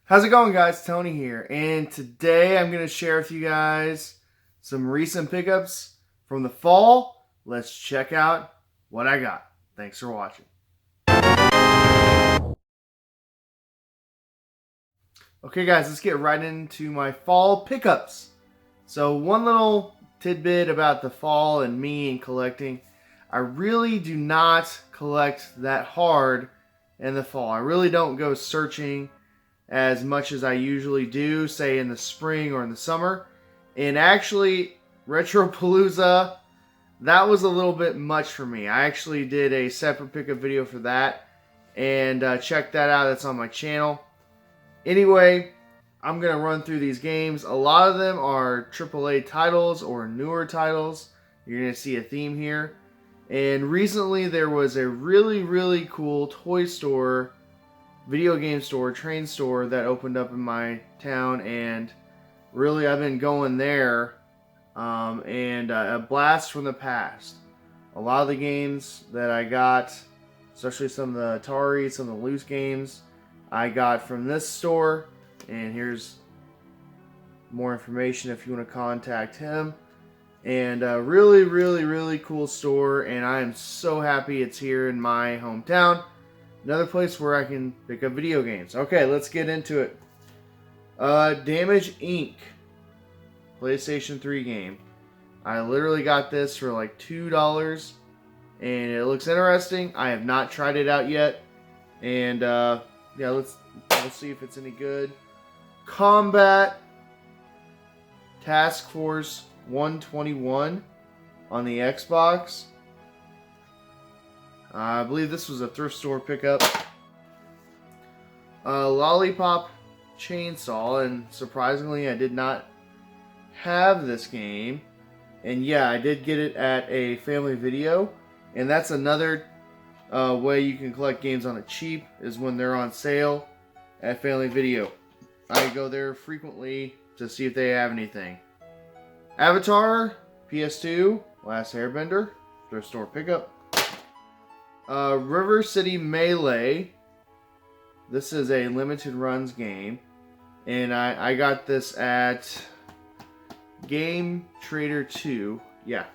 How's it going, guys? Tony here, and today I'm going to share with you guys some recent pickups from the fall. Let's check out what I got. Thanks for watching. Okay, guys, let's get right into my fall pickups. So, one little tidbit about the fall and me and collecting. I really do not collect that hard in the fall. I really don't go searching as much as I usually do, say in the spring or in the summer. And actually, Retropalooza, that was a little bit much for me. I actually did a separate pickup video for that, and check that out. That's on my channel. Anyway, I'm going to run through these games. A lot of them are AAA titles or newer titles. You're going to see a theme here. And recently there was a really cool toy store, video game store, train store that opened up in my town, and really I've been going there, and a blast from the past. A lot of the games that I got, especially some of the Atari, some of the loose games, I got from this store, and here's more information if you want to contact him. And really cool store, and I am so happy it's here in my hometown. Another place where I can pick up video games. Okay, let's get into it. Damage Inc. PlayStation 3 game. I literally got this for like $2, and it looks interesting. I have not tried it out yet, and yeah, let's see if it's any good. Combat Task Force 121 on the Xbox. I believe this was a thrift store pickup. Lollipop Chainsaw, and surprisingly I did not have this game. And yeah, I did get it at a Family Video, and that's another way you can collect games on it cheap, is when they're on sale at Family Video. I go there frequently to see if they have anything. Avatar PS2 Last Airbender, thrift store pickup. River City Melee. This is a limited runs game, and I got this at Game Trader 2. Yeah,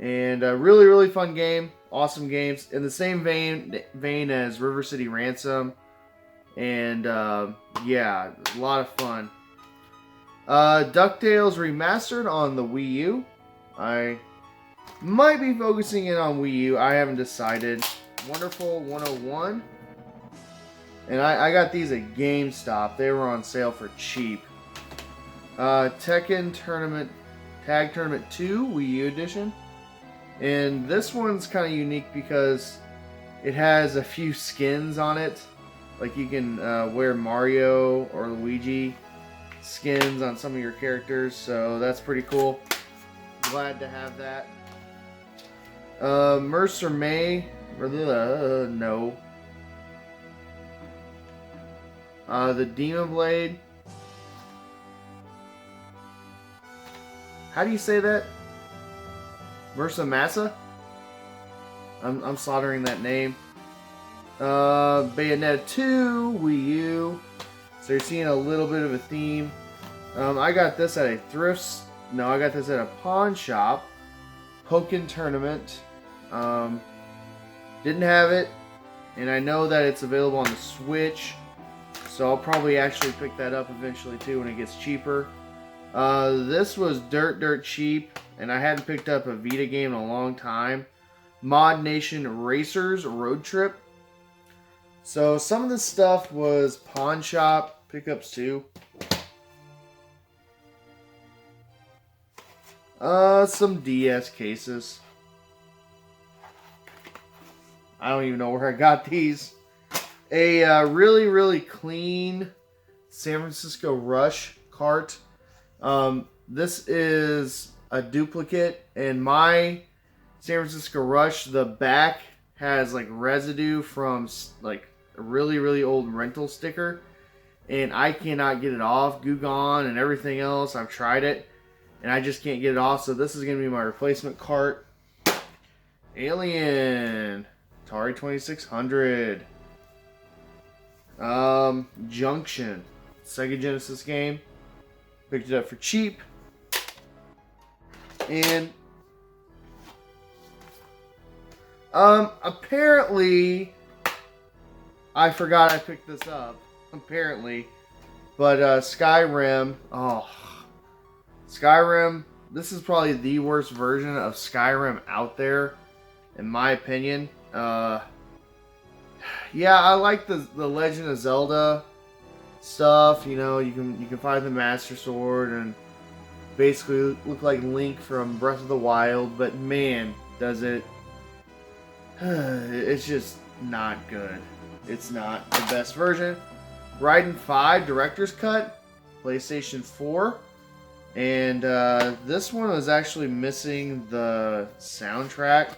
and a really fun game. Awesome games in the same vein as River City Ransom, and yeah, a lot of fun. DuckTales Remastered on the Wii U. I might be focusing in on Wii U. I haven't decided. Wonderful 101. And I got these at GameStop. They were on sale for cheap. Tekken Tournament, Tag Tournament 2 Wii U Edition. And this one's kind of unique because it has a few skins on it. Like you can wear Mario or Luigi skins on some of your characters. So that's pretty cool. Glad to have that. Mercer May, no. The Demon Blade. How do you say that? Mercer Massa? I'm slaughtering that name. Bayonetta 2, Wii U. So you're seeing a little bit of a theme. I got this at a I got this at a pawn shop. Pokken Tournament. Didn't have it, and I know that it's available on the Switch, so I'll probably actually pick that up eventually too when it gets cheaper. This was dirt cheap, and I hadn't picked up a Vita game in a long time. Mod Nation Racers Road Trip. So some of this stuff was pawn shop pickups too. Some DS cases. I don't even know where I got these. A really clean San Francisco Rush cart. This is a duplicate, and my San Francisco Rush, the back has like residue from like a really old rental sticker, and I cannot get it off. Goo Gone and everything else, I've tried it, and I just can't get it off. So this is going to be my replacement cart. Alien Atari 2600. Junction. Sega Genesis game. Picked it up for cheap. And apparently I forgot I picked this up. Apparently. But Skyrim, Skyrim, this is probably the worst version of Skyrim out there, in my opinion. Yeah, I like the Legend of Zelda stuff. You know, you can find the Master Sword and basically look like Link from Breath of the Wild. But man, does it! It's just not good. It's not the best version. Raiden 5 Director's Cut, PlayStation 4. And this one was actually missing the soundtrack,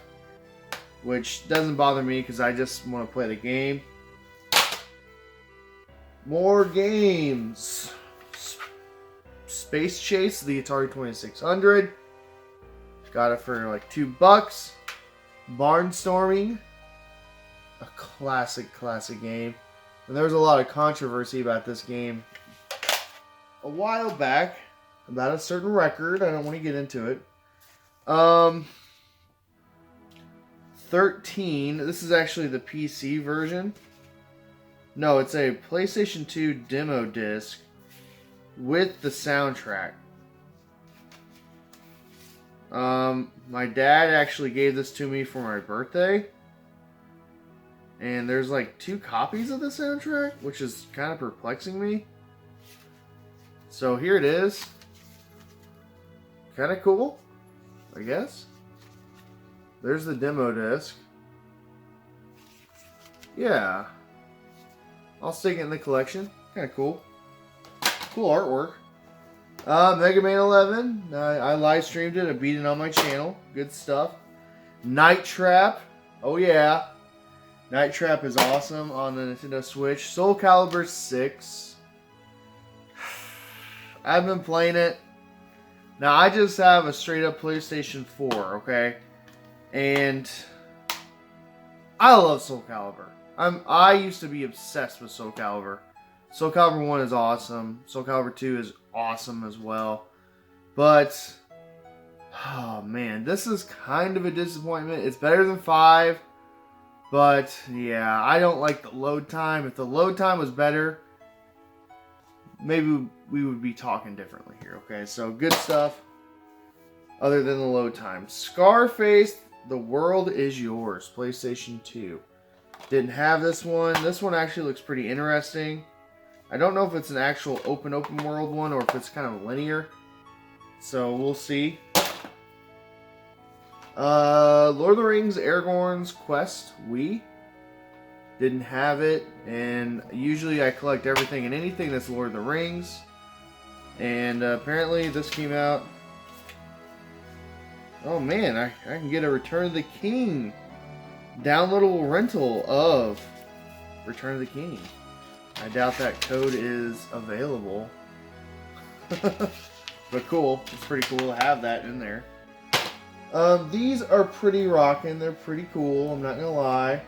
which doesn't bother me because I just want to play the game. More games. Space Chase, the Atari 2600. Got it for like $2. Barnstorming, a classic game. And there was a lot of controversy about this game a while back about a certain record. I don't want to get into it. 13. This is actually the PC version. No, it's a PlayStation 2 demo disc with the soundtrack. My dad actually gave this to me for my birthday. And there's like 2 copies of the soundtrack, which is kind of perplexing me. So here it is. Kind of cool, I guess. There's the demo disc. Yeah. I'll stick it in the collection. Kind of cool. Cool artwork. Mega Man 11. I live streamed it. I beat it on my channel. Good stuff. Night Trap. Oh yeah. Night Trap is awesome on the Nintendo Switch. Soul Calibur 6. I've been playing it. Now I just have a straight up PlayStation 4, okay? And I love Soul Calibur. I used to be obsessed with Soul Calibur. Soul Calibur 1 is awesome. Soul Calibur 2 is awesome as well. But, oh man, this is kind of a disappointment. It's better than 5. But, yeah, I don't like the load time. If the load time was better, maybe we would be talking differently here, okay? So, good stuff other than the load time. Scarface, The World Is Yours, PlayStation 2. Didn't have this one. This one actually looks pretty interesting. I don't know if it's an actual open world one or if it's kind of linear. So we'll see. Lord of the Rings Aragorn's Quest Wii. Didn't have it. And usually I collect everything and anything that's Lord of the Rings. And apparently this came out. Oh man, I can get a Return of the King downloadable rental of Return of the King. I doubt that code is available. But cool. It's pretty cool to have that in there. These are pretty rockin'. They're pretty cool. I'm not gonna lie.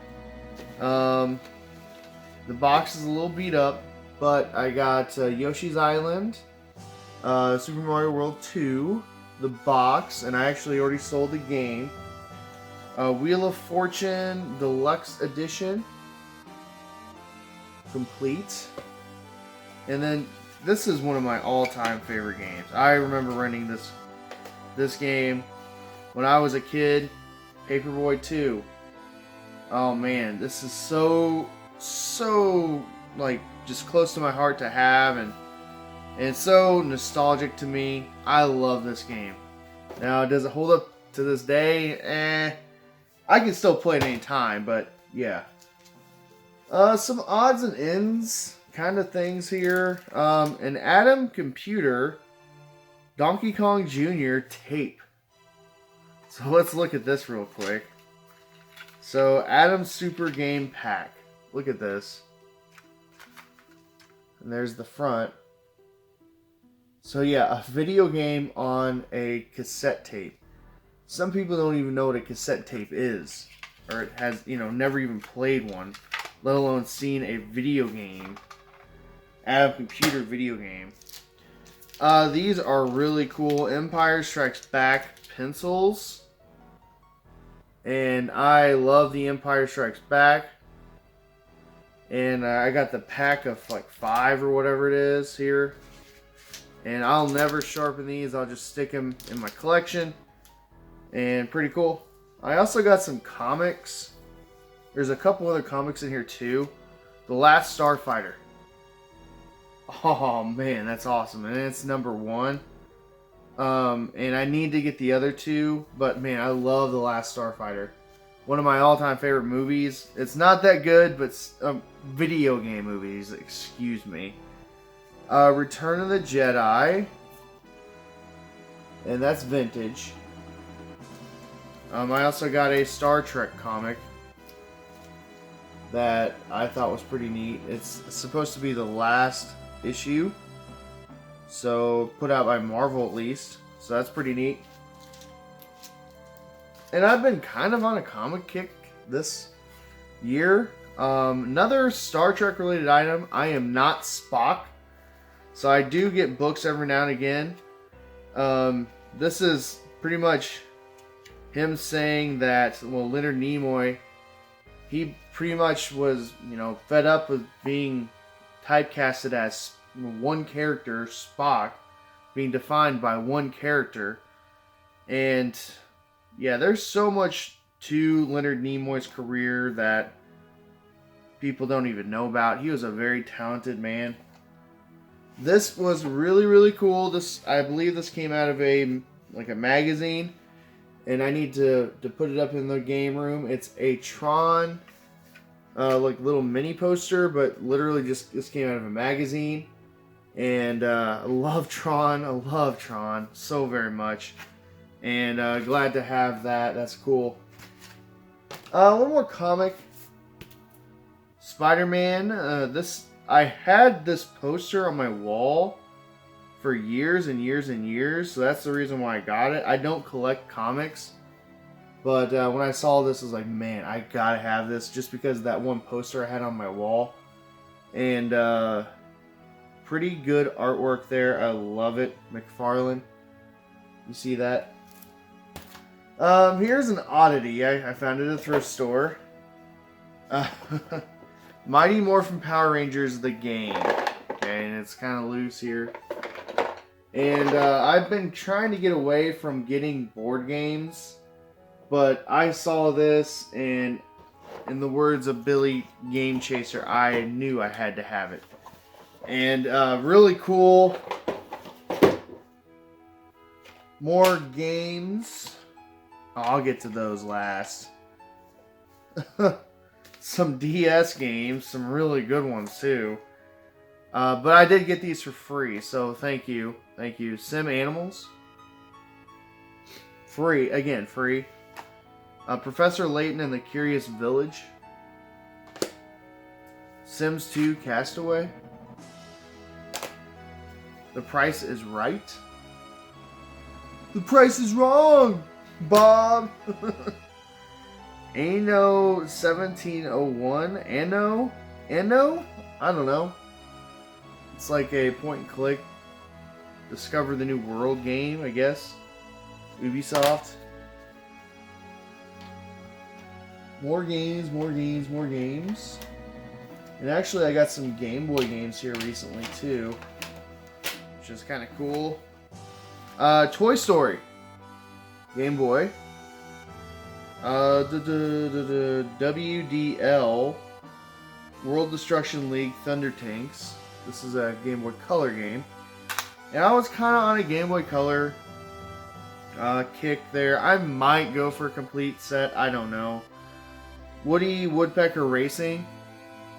The box is a little beat up, but I got Yoshi's Island, Super Mario World 2, the box, and I actually already sold the game. Wheel of Fortune Deluxe Edition. Complete. And then this is one of my all-time favorite games. I remember renting this game when I was a kid. Paperboy 2. Oh man, this is so like just close to my heart to have, and it's so nostalgic to me. I love this game. Now, does it hold up to this day? I can still play it any time, but yeah. Some odds and ends kind of things here. An Atom Computer Donkey Kong Jr. tape. So let's look at this real quick. So, Atom Super Game Pack. Look at this. And there's the front. So yeah, a video game on a cassette tape. Some people don't even know what a cassette tape is. Or it has, never even played one. let alone seeing a video game, a computer video game. These are really cool. Empire Strikes Back pencils. And I love the Empire Strikes Back. And I got the pack of like 5 or whatever it is here. And I'll never sharpen these. I'll just stick them in my collection. And pretty cool. I also got some comics. There's a couple other comics in here too. The Last Starfighter. Oh man, that's awesome. And it's #1. And I need to get the other 2. But man, I love The Last Starfighter. One of my all-time favorite movies. It's not that good, but video game movies, excuse me. Return of the Jedi. And that's vintage. I also got a Star Trek comic that I thought was pretty neat. It's supposed to be the last issue. So, put out by Marvel at least. So that's pretty neat. And I've been kind of on a comic kick this year. Another Star Trek related item. I am not Spock. So I do get books every now and again. This is pretty much him saying that, well, Leonard Nimoy, he pretty much was, fed up with being typecasted as one character, Spock, being defined by one character. And yeah, there's so much to Leonard Nimoy's career that people don't even know about. He was a very talented man. This was really, really cool. I believe this came out of a magazine, and I need to put it up in the game room. It's a Tron, little mini poster, but literally this came out of a magazine. And I love Tron. I love Tron so very much. And glad to have that. That's cool. One more comic. Spider-Man. I had this poster on my wall for years and years and years. So that's the reason why I got it. I don't collect comics. But when I saw this, I was like, man, I gotta have this. Just because of that one poster I had on my wall. And pretty good artwork there. I love it. McFarlane. You see that? Here's an oddity. I found it at a thrift store. Mighty Morphin Power Rangers, the game. Okay, and it's kind of loose here. And I've been trying to get away from getting board games. But I saw this, and in the words of Billy Game Chaser, I knew I had to have it. And really cool. More games. Oh, I'll get to those last. Some DS games, some really good ones too. But I did get these for free, so thank you. Thank you. Sim Animals. Free. Again, free. Professor Layton and the Curious Village. Sims 2 Castaway. The Price is Right. The price is wrong, Bob. Anno 1701. Anno? I don't know. It's like a point and click discover the new world game, I guess. Ubisoft. More games, more games, more games. And actually I got some Game Boy games here recently too, which is kind of cool. Toy Story. Game Boy. The WDL. World Destruction League Thunder Tanks. This is a Game Boy Color game. And I was kind of on a Game Boy Color kick there. I might go for a complete set. I don't know. Woody Woodpecker Racing,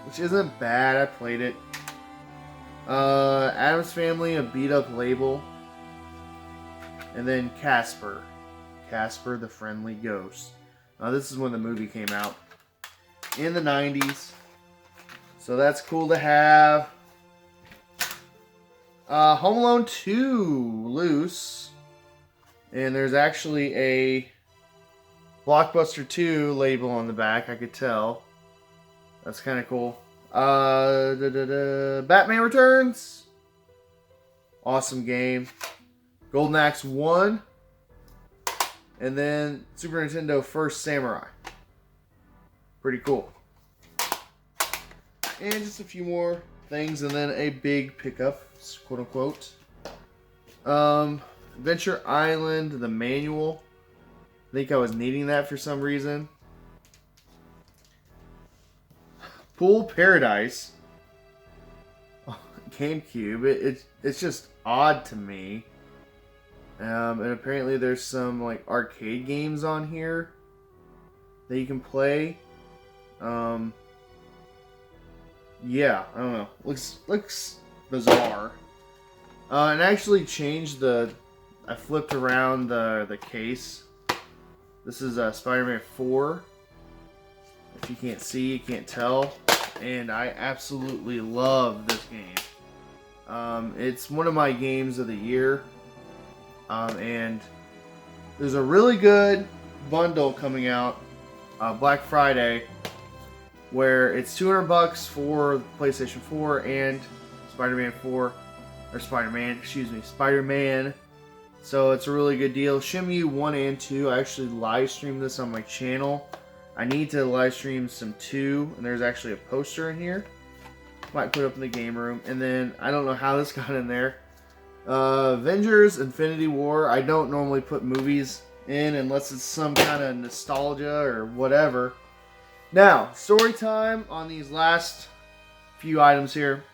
which isn't bad. I played it. Addams Family, a beat-up label. And then Casper. Casper the Friendly Ghost. This is when the movie came out. In the 90s. So that's cool to have. Home Alone 2 loose. And there's actually a Blockbuster 2 label on the back, I could tell. That's kind of cool. Batman Returns. Awesome game. Golden Axe 1. And then Super Nintendo First Samurai. Pretty cool. And just a few more things, and then a big pickup, quote unquote. Adventure Island, the manual. I think I was needing that for some reason. Pool Paradise. GameCube. It's just odd to me. And apparently there's some like arcade games on here that you can play. Yeah, I don't know. Looks bizarre. And I actually changed I flipped around the case. This is Spider-Man 4. If you can't see, you can't tell. And I absolutely love this game. It's one of my games of the year. And there's a really good bundle coming out Black Friday where it's $200 for PlayStation 4 and Spider-Man 4, or Spider-Man. So it's a really good deal. Shenmue 1 and 2, I actually live streamed this on my channel. I need to live stream some 2, and there's actually a poster in here. Might put up in the game room. And then, I don't know how this got in there. Avengers Infinity War. I don't normally put movies in unless it's some kind of nostalgia or whatever. Now, story time on these last few items here.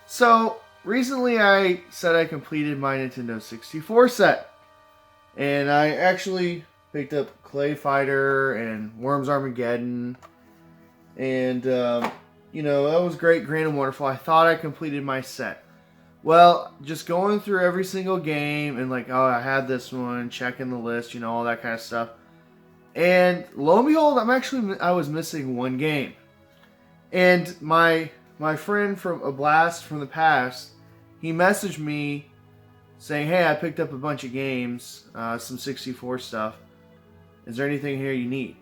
So, recently I said I completed my Nintendo 64 set. And I actually picked up Clay Fighter and Worms Armageddon. And, you know, that was great, grand and wonderful. I thought I completed my set. Well, just going through every single game and like, oh, I had this one, checking the list, you know, all that kind of stuff. And lo and behold, I was missing one game. And my friend from a blast from the past, he messaged me saying, hey, I picked up a bunch of games, some 64 stuff. Is there anything here you need?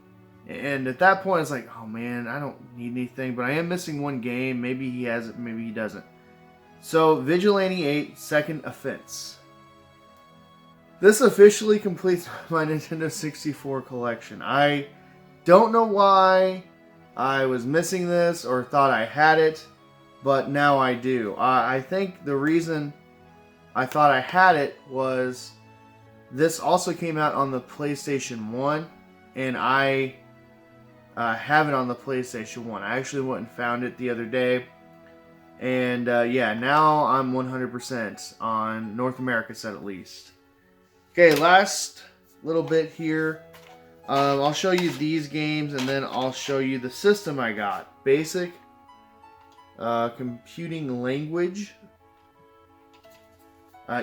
And at that point, it's like, oh man, I don't need anything, but I am missing one game. Maybe he has it, maybe he doesn't. So, Vigilante 8, Second Offense. This officially completes my Nintendo 64 collection. I don't know why I was missing this or thought I had it, but now I do. I think the reason I thought I had it was this also came out on the PlayStation 1, and I have it on the PlayStation 1. I actually went and found it the other day. And yeah, now I'm 100% on North America set at least. Okay, last little bit here. I'll show you these games and then I'll show you the system I got. Basic Computing Language.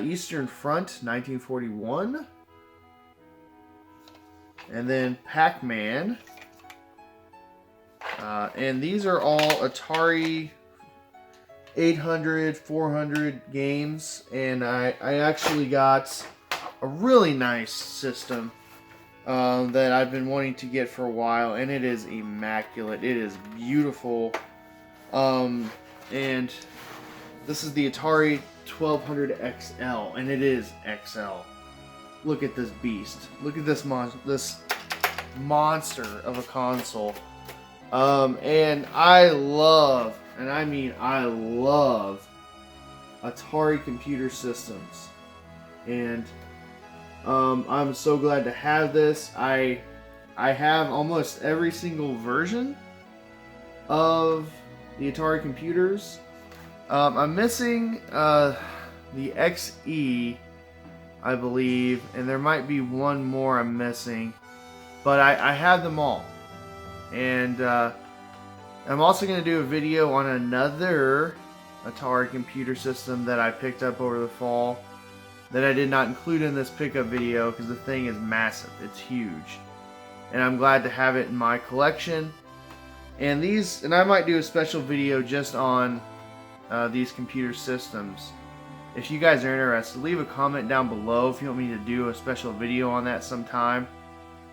Eastern Front, 1941. And then Pac-Man. And these are all Atari 800, 400 games, and I actually got a really nice system that I've been wanting to get for a while, and it is immaculate. It is beautiful. And this is the Atari 1200 XL, and it is XL. Look at this beast. Look at this monster of a console. And I love, and I mean I love, Atari computer systems. And I'm so glad to have this. I have almost every single version of the Atari computers. I'm missing the XE, I believe, and there might be one more I'm missing, but I have them all. And I'm also going to do a video on another Atari computer system that I picked up over the fall that I did not include in this pickup video because the thing is massive. It's huge. And I'm glad to have it in my collection. And I might do a special video just on these computer systems. If you guys are interested, leave a comment down below if you want me to do a special video on that sometime.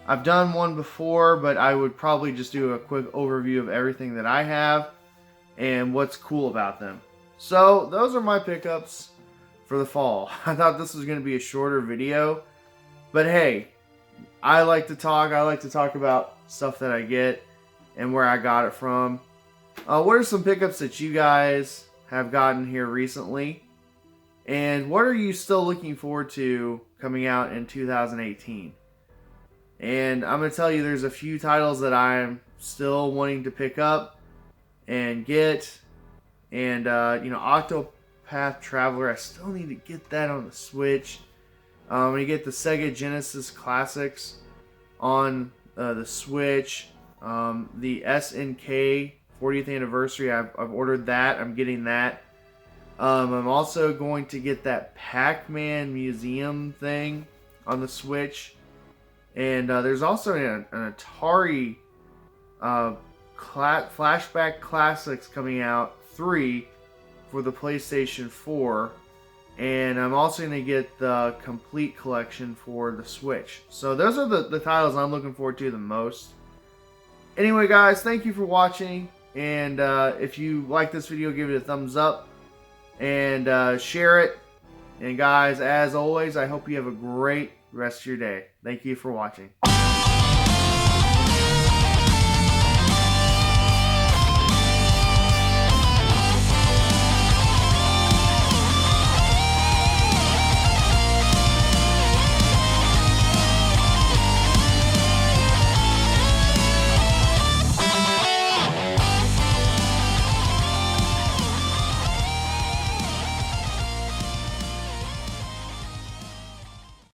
I've done one before, but I would probably just do a quick overview of everything that I have and what's cool about them. So those are my pickups for the fall. I thought this was going to be a shorter video, but hey, I like to talk. I like to talk about stuff that I get and where I got it from. What are some pickups that you guys have gotten here recently? And what are you still looking forward to coming out in 2018? And I'm going to tell you there's a few titles that I'm still wanting to pick up and get. And, Octopath Traveler, I still need to get that on the Switch. I'm going to get the Sega Genesis Classics on the Switch. The SNK 40th Anniversary, I've ordered that. I'm getting that. I'm also going to get that Pac-Man Museum thing on the Switch. And there's also an Atari Flashback Classics coming out 3 for the PlayStation 4. And I'm also going to get the complete collection for the Switch. So those are the titles I'm looking forward to the most. Anyway, guys, thank you for watching. And if you like this video, give it a thumbs up. And share it. And guys, as always, I hope you have a great rest of your day. Thank you for watching.